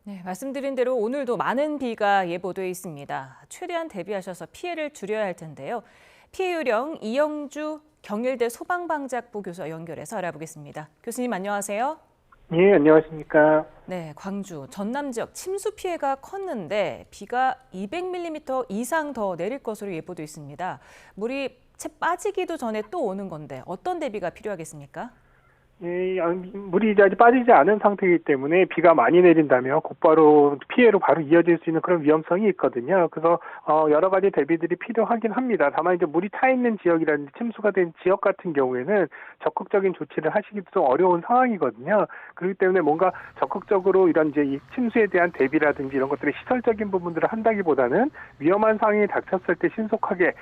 네, 말씀드린 대로 오늘도 많은 비가 예보돼 있습니다. 최대한 대비하셔서 피해를 줄여야 할 텐데요. 피해 요령 이영주 경일대 소방방작부 교수와 연결해서 알아보겠습니다. 교수님 안녕하세요. 예, 안녕하십니까. 네, 광주, 전남 지역 침수 피해가 컸는데 비가 200mm 이상 더 내릴 것으로 예보돼 있습니다. 물이 채 빠지기도 전에 또 오는 건데 어떤 대비가 필요하겠습니까? 예, 물이 이제 아직 빠지지 않은 상태이기 때문에 비가 많이 내린다면 곧바로 피해로 바로 이어질 수 있는 그런 위험성이 있거든요. 그래서 여러 가지 대비들이 필요하긴 합니다. 다만 이제 물이 차 있는 지역이라든지 침수가 된 지역 같은 경우에는 적극적인 조치를 하시기도 좀 어려운 상황이거든요. 그렇기 때문에 뭔가 적극적으로 이런 이제 이 침수에 대한 대비라든지 이런 것들의 시설적인 부분들을 한다기보다는 위험한 상황이 닥쳤을 때 신속하게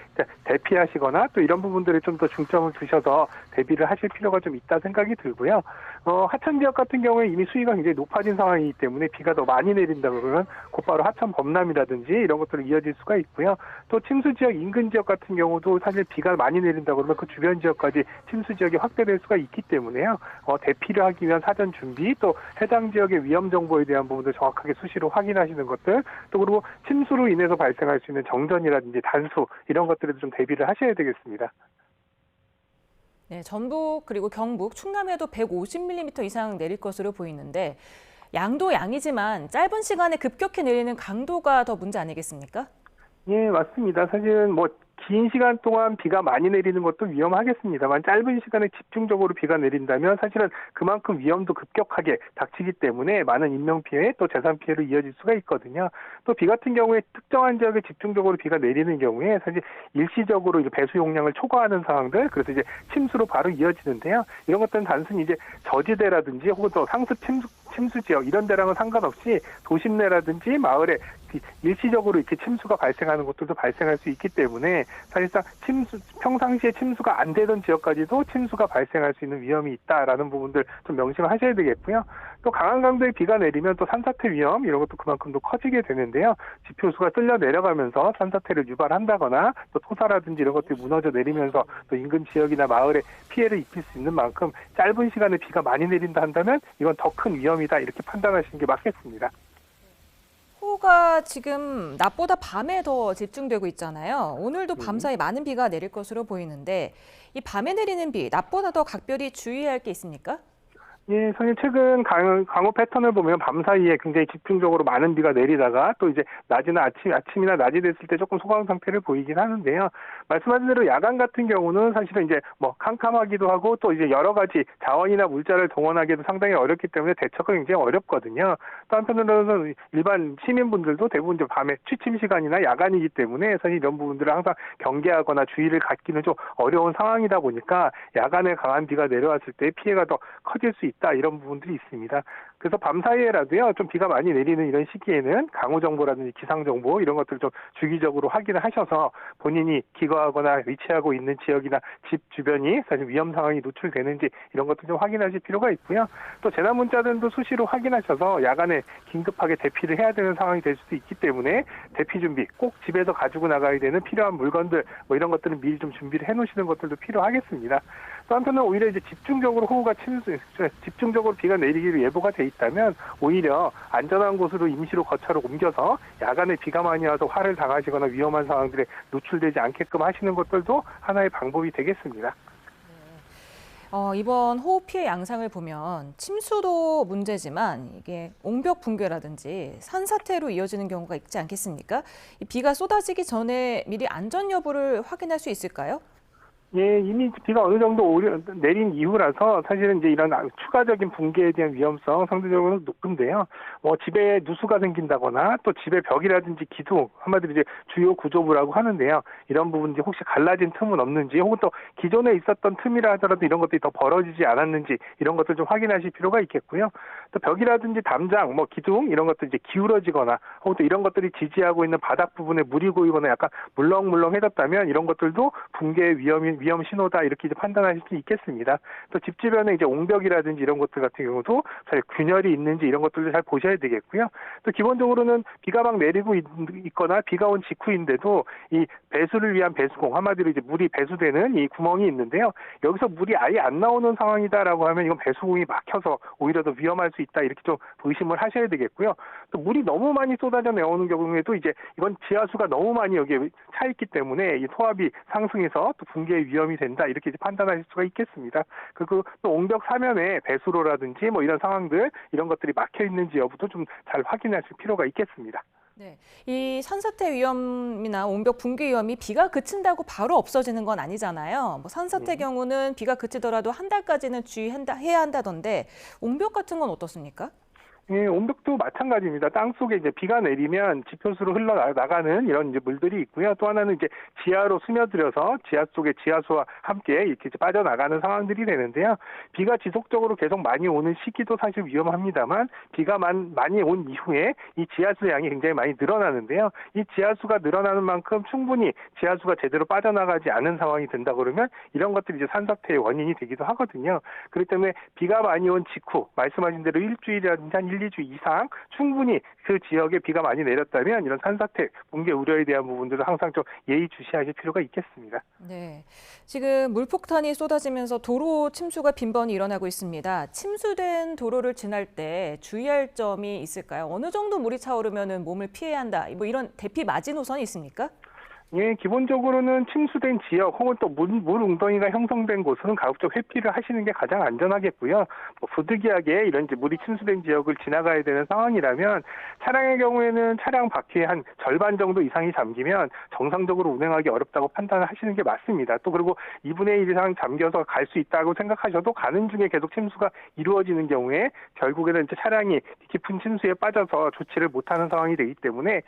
대피하시거나 또 이런 부분들에 좀 더 중점을 두셔서 대비를 하실 필요가 좀 있다 생각이 들고요. 하천 지역 같은 경우에 이미 수위가 굉장히 높아진 상황이기 때문에 비가 더 많이 내린다 그러면 곧바로 하천 범람이라든지 이런 것들로 이어질 수가 있고요. 또 침수 지역 인근 지역 같은 경우도 사실 비가 많이 내린다 그러면 그 주변 지역까지 침수 지역이 확대될 수가 있기 때문에요. 대피를 하기 위한 사전 준비 또 해당 지역의 위험 정보에 대한 부분도 정확하게 수시로 확인하시는 것들 또 그리고 침수로 인해서 발생할 수 있는 정전이라든지 단수 이런 것들에도 좀 대비를 하셔야 되겠습니다. 네, 전북 그리고 경북, 충남에도 150mm 이상 내릴 것으로 보이는데 양도 양이지만 짧은 시간에 급격히 내리는 강도가 더 문제 아니겠습니까? 예, 맞습니다. 사실은 긴 시간 동안 비가 많이 내리는 것도 위험하겠습니다만 짧은 시간에 집중적으로 비가 내린다면 사실은 그만큼 위험도 급격하게 닥치기 때문에 많은 인명피해 또 재산피해로 이어질 수가 있거든요. 또 비 같은 경우에 특정한 지역에 집중적으로 비가 내리는 경우에 사실 일시적으로 이제 배수 용량을 초과하는 상황들 그래서 이제 침수로 바로 이어지는데요. 이런 것들은 단순히 이제 저지대라든지 혹은 또 상수 침수 지역 이런 데랑은 상관없이 도심 내라든지 마을에 일시적으로 이렇게 침수가 발생하는 것들도 발생할 수 있기 때문에 사실상 평상시에 침수가 안 되던 지역까지도 침수가 발생할 수 있는 위험이 있다라는 부분들 좀 명심하셔야 되겠고요. 또 강한 강도의 비가 내리면 또 산사태 위험 이런 것도 그만큼 더 커지게 되는데요. 지표수가 쓸려 내려가면서 산사태를 유발한다거나 또 토사라든지 이런 것들이 무너져 내리면서 또 인근 지역이나 마을에 피해를 입힐 수 있는 만큼 짧은 시간에 비가 많이 내린다 한다면 이건 더 큰 위험이다 이렇게 판단하시는 게 맞겠습니다. 호우가 지금 낮보다 밤에 더 집중되고 있잖아요. 오늘도 밤사이 많은 비가 내릴 것으로 보이는데 이 밤에 내리는 비, 낮보다 더 각별히 주의해야 할 게 있습니까? 예, 사실 최근 강우 패턴을 보면 밤 사이에 굉장히 집중적으로 많은 비가 내리다가 또 이제 낮이나 아침이나 낮이 됐을 때 조금 소강 상태를 보이긴 하는데요. 말씀하신 대로 야간 같은 경우는 사실은 이제 캄캄하기도 하고 또 이제 여러 가지 자원이나 물자를 동원하기도 상당히 어렵기 때문에 대처가 굉장히 어렵거든요. 또 한편으로는 일반 시민분들도 대부분 이제 밤에 취침 시간이나 야간이기 때문에 사실 이런 부분들을 항상 경계하거나 주의를 갖기는 좀 어려운 상황이다 보니까 야간에 강한 비가 내려왔을 때 피해가 더 커질 수 있다 이런 부분들이 있습니다. 그래서 밤 사이에라도요 좀 비가 많이 내리는 이런 시기에는 강우 정보라든지 기상 정보 이런 것들 좀 주기적으로 확인을 하셔서 본인이 기거하거나 위치하고 있는 지역이나 집 주변이 사실 위험 상황이 노출되는지 이런 것들 좀 확인하실 필요가 있고요. 또 재난 문자들도 수시로 확인하셔서 야간에 긴급하게 대피를 해야 되는 상황이 될 수도 있기 때문에 대피 준비 꼭 집에서 가지고 나가야 되는 필요한 물건들 이런 것들은 미리 좀 준비를 해놓으시는 것들도 필요하겠습니다. 또 한편은 오히려 이제 집중적으로 집중적으로 비가 내리기로 예보가 돼 있다면 오히려 안전한 곳으로 임시로 거처로 옮겨서 야간에 비가 많이 와서 화를 당하시거나 위험한 상황들에 노출되지 않게끔 하시는 것들도 하나의 방법이 되겠습니다. 이번 호우 피해 양상을 보면 침수도 문제지만 이게 옹벽 붕괴라든지 산사태로 이어지는 경우가 있지 않겠습니까? 이 비가 쏟아지기 전에 미리 안전 여부를 확인할 수 있을까요? 예, 이미 비가 어느 정도 내린 이후라서 사실은 이제 이런 추가적인 붕괴에 대한 위험성 상대적으로 높은데요. 집에 누수가 생긴다거나 또 집의 벽이라든지 기둥, 한마디로 이제 주요 구조부라고 하는데요. 이런 부분이 혹시 갈라진 틈은 없는지 혹은 또 기존에 있었던 틈이라 하더라도 이런 것들이 더 벌어지지 않았는지 이런 것들 좀 확인하실 필요가 있겠고요. 또 벽이라든지 담장, 기둥 이런 것들 이제 기울어지거나 혹은 또 이런 것들이 지지하고 있는 바닥 부분에 물이 고이거나 약간 물렁물렁해졌다면 이런 것들도 붕괴의 위험 신호다 이렇게 이제 판단하실 수 있겠습니다. 또 집 주변에 이제 옹벽이라든지 이런 것들 같은 경우도 잘 균열이 있는지 이런 것들도 잘 보셔야 되겠고요. 또 기본적으로는 비가 막 내리고 있거나 비가 온 직후인데도 이 배수를 위한 배수공, 한마디로 이제 물이 배수되는 이 구멍이 있는데요. 여기서 물이 아예 안 나오는 상황이다라고 하면 이건 배수공이 막혀서 오히려 더 위험할 수 있다 이렇게 좀 의심을 하셔야 되겠고요. 또 물이 너무 많이 쏟아져 나오는 경우에도 이제 이건 지하수가 너무 많이 여기에 차 있기 때문에 이 토합이 상승해서 또 붕괴의 위험이 된다 이렇게 이제 판단하실 수가 있겠습니다. 그리고 또 옹벽 사면에 배수로라든지 뭐 이런 상황들 이런 것들이 막혀 있는지 여부도 좀 잘 확인하실 필요가 있겠습니다. 네, 이 산사태 위험이나 옹벽 붕괴 위험이 비가 그친다고 바로 없어지는 건 아니잖아요. 뭐 산사태 경우는 비가 그치더라도 한 달까지는 해야 한다던데 옹벽 같은 건 어떻습니까? 예, 온벽도 마찬가지입니다. 땅 속에 이제 비가 내리면 지표수로 흘러나가는 이런 이제 물들이 있고요. 또 하나는 이제 지하로 스며들어서 지하 속에 지하수와 함께 이렇게 이제 빠져나가는 상황들이 되는데요. 비가 지속적으로 계속 많이 오는 시기도 사실 위험합니다만 비가 많이 온 이후에 이 지하수 양이 굉장히 많이 늘어나는데요. 이 지하수가 늘어나는 만큼 충분히 지하수가 제대로 빠져나가지 않은 상황이 된다 그러면 이런 것들이 이제 산사태의 원인이 되기도 하거든요. 그렇기 때문에 비가 많이 온 직후 말씀하신 대로 일주일이라든지 한 1, 2주 이상 충분히 그 지역에 비가 많이 내렸다면 이런 산사태 붕괴 우려에 대한 부분들을 항상 좀 예의주시하실 필요가 있겠습니다. 네, 지금 물폭탄이 쏟아지면서 도로 침수가 빈번히 일어나고 있습니다. 침수된 도로를 지날 때 주의할 점이 있을까요? 어느 정도 물이 차오르면 몸을 피해야 한다. 뭐 이런 대피 마지노선이 있습니까? 예, 기본적으로는 침수된 지역 혹은 또 물 웅덩이가 형성된 곳은 가급적 회피를 하시는 게 가장 안전하겠고요. 뭐 부득이하게 이런 이제 물이 침수된 지역을 지나가야 되는 상황이라면 차량의 경우에는 차량 바퀴의 한 절반 정도 이상이 잠기면 정상적으로 운행하기 어렵다고 판단을 하시는 게 맞습니다. 또 그리고 2분의 1 이상 잠겨서 갈 수 있다고 생각하셔도 가는 중에 계속 침수가 이루어지는 경우에 결국에는 이제 차량이 깊은 침수에 빠져서 조치를 못하는 상황이 되기 때문에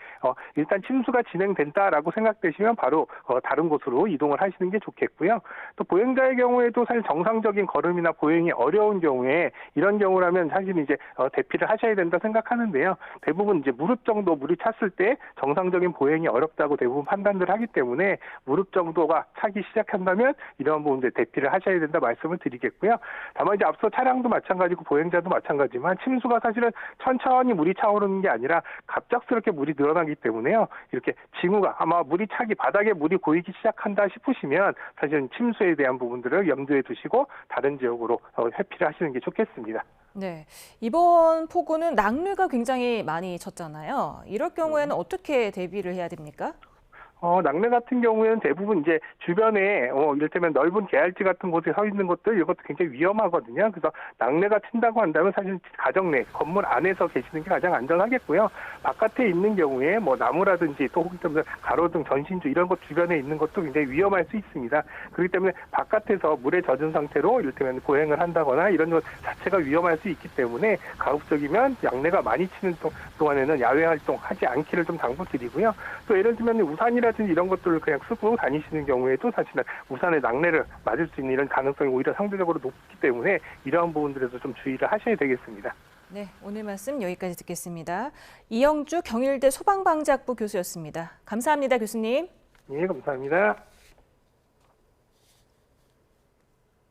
일단 침수가 진행된다라고 생각되시면 바로 다른 곳으로 이동을 하시는 게 좋겠고요. 또 보행자의 경우에도 사실 정상적인 걸음이나 보행이 어려운 경우에 이런 경우라면 사실 이제 대피를 하셔야 된다 생각하는데요. 대부분 이제 무릎 정도 물이 찼을 때 정상적인 보행이 어렵다고 대부분 판단을 하기 때문에 무릎 정도가 차기 시작한다면 이런 부분들 대피를 하셔야 된다 말씀을 드리겠고요. 다만 이제 앞서 차량도 마찬가지고 보행자도 마찬가지지만 침수가 사실은 천천히 물이 차오르는 게 아니라 갑작스럽게 물이 늘어나기 때문에요. 이렇게 징후가 아마 물이 차기 바닥에 물이 고이기 시작한다 싶으시면 사실은 침수에 대한 부분들을 염두에 두시고 다른 지역으로 회피를 하시는 게 좋겠습니다. 네, 이번 폭우는 낙뢰가 굉장히 많이 쳤잖아요. 이럴 경우에는 어떻게 대비를 해야 됩니까? 낙뢰 같은 경우에는 대부분 이제 주변에 이를테면 넓은 계알지 같은 곳에 서 있는 것들 이것도 굉장히 위험하거든요. 그래서 낙뢰가 친다고 한다면 사실 가정 내 건물 안에서 계시는 게 가장 안전하겠고요. 바깥에 있는 경우에 뭐 나무라든지 또 혹은 가로등, 전신주 이런 것 주변에 있는 것도 굉장히 위험할 수 있습니다. 그렇기 때문에 바깥에서 물에 젖은 상태로 이를테면 보행을 한다거나 이런 것 자체가 위험할 수 있기 때문에 가급적이면 낙뢰가 많이 치는 동안에는 야외 활동 하지 않기를 좀 당부드리고요. 또 예를 들면 우산이라든지 이런 것들을 그냥 쓰고 다니시는 경우에도 사실은 우산에 낙뢰를 맞을 수 있는 이런 가능성이 오히려 상대적으로 높기 때문에 이러한 부분들에서 좀 주의를 하셔야 되겠습니다. 네, 오늘 말씀 여기까지 듣겠습니다. 이영주 경일대 소방방재학부 교수였습니다. 감사합니다, 교수님. 예, 감사합니다.